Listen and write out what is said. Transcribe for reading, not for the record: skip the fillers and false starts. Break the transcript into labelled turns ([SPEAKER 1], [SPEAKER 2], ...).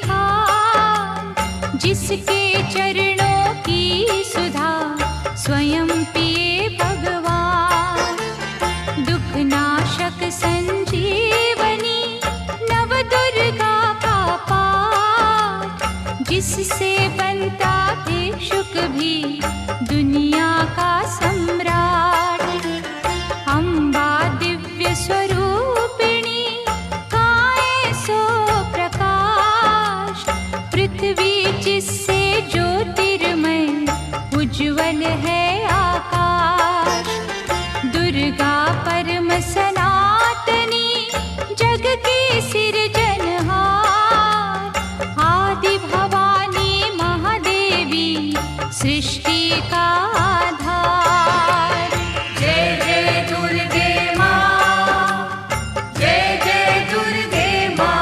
[SPEAKER 1] खा, जिसके चरणों की सुधा स्वयं पिए भगवान। दुख नाशक संजीवनी नव दुर्गा का पाठ, जिससे बनता भिक्षुक भी दुनिया का सम्राट। अम्बा दिव्य स्वरूपिणी गाए सो प्रकाश, पृथ्वी जिससे ज्योतिर्मय उज्ज्वल है आकाश। दुर्गा परम सनातनी जग की सिरजनहार, आदि भवानी महादेवी सृष्टि का